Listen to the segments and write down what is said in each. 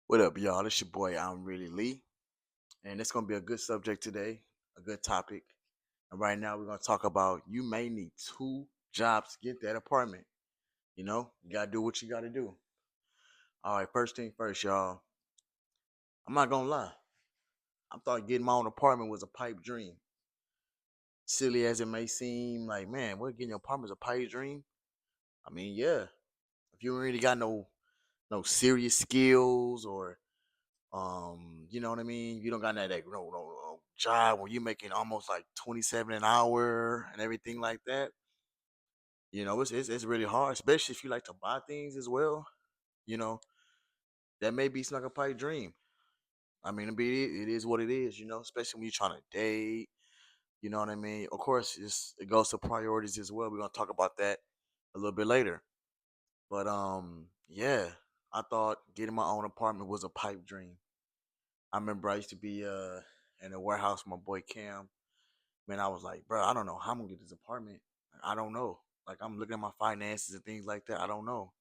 What up, y'all? It's your boy, I'm Really Lee, and it's gonna be a good subject today, a good topic. And right now, we're gonna talk about you may need two jobs to get that apartment. You gotta do what you gotta do. All right, first thing first, y'all. I'm not gonna lie. I thought getting my own apartment was a pipe dream. Silly as it may seem, like man, what getting your apartment is a pipe dream? I mean, yeah. If you really got no serious skills or you know what I mean? You don't got that no job where you making almost like 27 an hour and everything like that. It's really hard, especially if you like to buy things as well. You know, that may be like a pipe dream. I mean, it is what it is, especially when you're trying to date, you know what I mean? Of course, it goes to priorities as well. We're gonna talk about that a little bit later. But yeah, I thought getting my own apartment was a pipe dream. I remember I used to be in a warehouse with my boy Cam. Man, I was like, bro, I don't know how I'm gonna get this apartment. Like, I don't know. Like I'm looking at my finances and things like that. I don't know.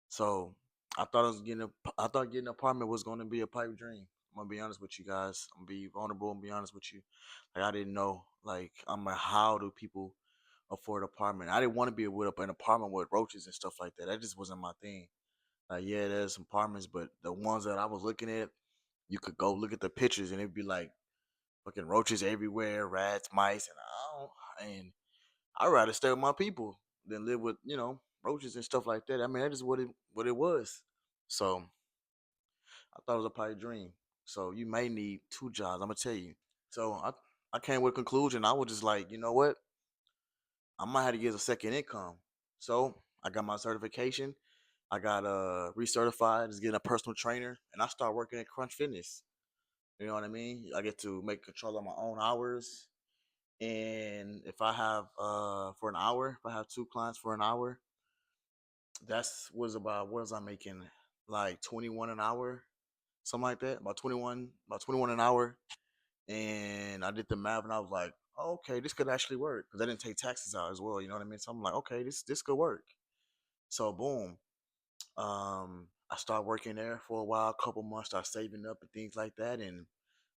So I thought getting an apartment was gonna be a pipe dream. I'm gonna be honest with you guys. I'm gonna be vulnerable and be honest with you. Like I didn't know. Like I'm like, how do people afford an apartment? I didn't want to be with an apartment with roaches and stuff like that. That just wasn't my thing. Like yeah, there's some apartments, but the ones that I was looking at, you could go look at the pictures and it'd be like fucking roaches everywhere, rats, mice, and and I'd rather stay with my people than live with, roaches and stuff like that. I mean, that is what it was. So I thought it was a pipe dream. So you may need two jobs. I'm gonna tell you. So I came with a conclusion. I was just like, you know what? I might have to get a second income. So I got my certification. I got recertified as getting a personal trainer, and I started working at Crunch Fitness. You know what I mean? I get to make control of my own hours. And if I have for an hour, if I have two clients for an hour, that's was about what was I making? Like 21 an hour, something like that. About 21 an hour. And I did the math and I was like, oh, okay, this could actually work. Because I didn't take taxes out as well, you know what I mean? So I'm like, okay, this could work. So boom. I started working there for a while, a couple months, started saving up and things like that. And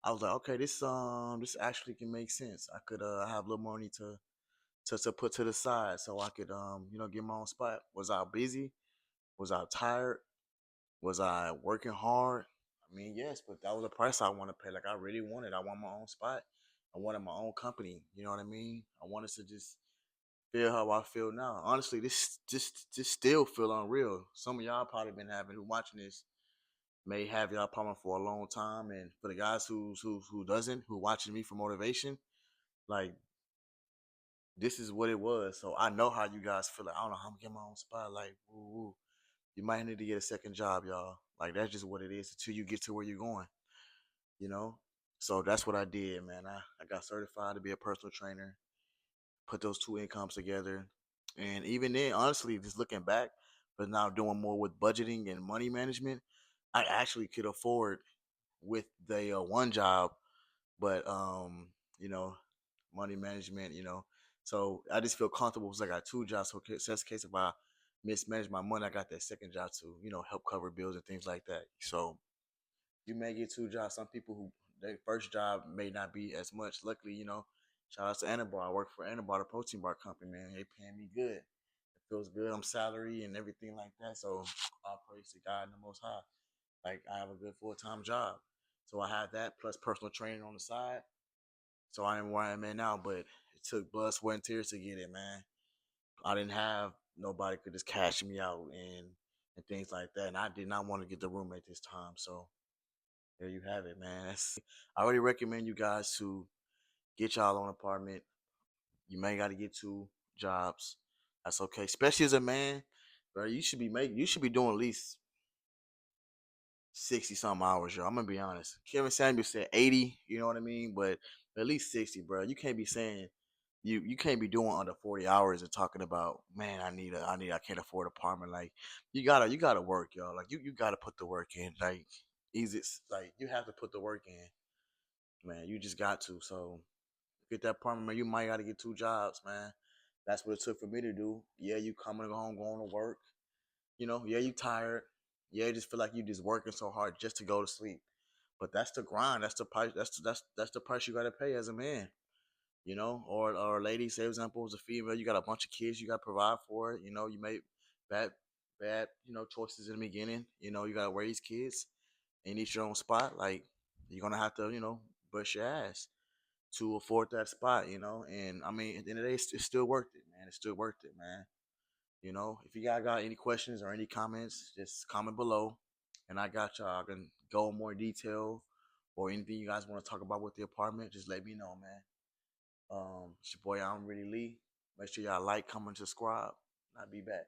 I was like, okay, this actually can make sense. I could have a little money to put to the side so I could get my own spot. Was I busy? Was I tired? Was I working hard? I mean, yes, but that was the price I want to pay. Like I really wanted. I want my own spot. I wanted my own company. You know what I mean? I wanted to just feel how I feel now. Honestly, this just still feel unreal. Some of y'all probably been having who watching this may have y'all problem for a long time, and for the guys who doesn't, who watching me for motivation, like this is what it was. So I know how you guys feel. Like I don't know how I'm gonna get my own spot. Like, woo, woo. You might need to get a second job, y'all. Like that's just what it is until you get to where you're going. You know. So that's what I did, man. I got certified to be a personal trainer. Put those two incomes together, and even then, honestly, just looking back, but now doing more with budgeting and money management, I actually could afford with the one job, but you know, money management, So I just feel comfortable because I got two jobs. So that's the case if I mismanage my money, I got that second job to, help cover bills and things like that. So you may get two jobs. Some people who their first job may not be as much. Luckily, shout out to Anabar. I work for Anabar, the protein bar company, man. They paying me good. It feels good. I'm salary and everything like that. So all praise to God and the most high. Like I have a good full time job. So I have that plus personal training on the side. So I am where I'm at now, but it took blood, sweat, and tears to get it, man. I didn't have nobody could just cash me out and things like that. And I did not want to get the roommate this time. So there you have it, man. I already recommend you guys to get y'all own apartment. You may got to get two jobs. That's okay, especially as a man, bro. You should be doing at least 60 something hours, yo. I'm gonna be honest. Kevin Samuel said 80, you know what I mean? But at least 60, bro. You can't be saying you can't be doing under 40 hours and talking about, man, I can't afford an apartment. Like you gotta work, yo. Like you gotta put the work in. Like easy like you have to put the work in, man. You just got to. So get that apartment, man. You might gotta get two jobs, man. That's what it took for me to do. Yeah, you coming home, going to work. Yeah, you tired. Yeah, you just feel like you just working so hard just to go to sleep. But that's the grind. That's the price. That's the price you gotta pay as a man. You know, or a lady, say for example, as a female, you got a bunch of kids you got to provide for. You know, you made bad choices in the beginning. You know, you got to raise kids and each your own spot. Like you're gonna have to bust your ass to afford that spot. You know, and I mean at the end of the day, it's still worth it, man. It's still worth it, man. You know, if you guys got any questions or any comments, just comment below, and I got y'all. I can go in more detail or anything you guys want to talk about with the apartment. Just let me know, man. It's your boy, I'm Really Lee. Make sure y'all like, comment, subscribe. I'll be back.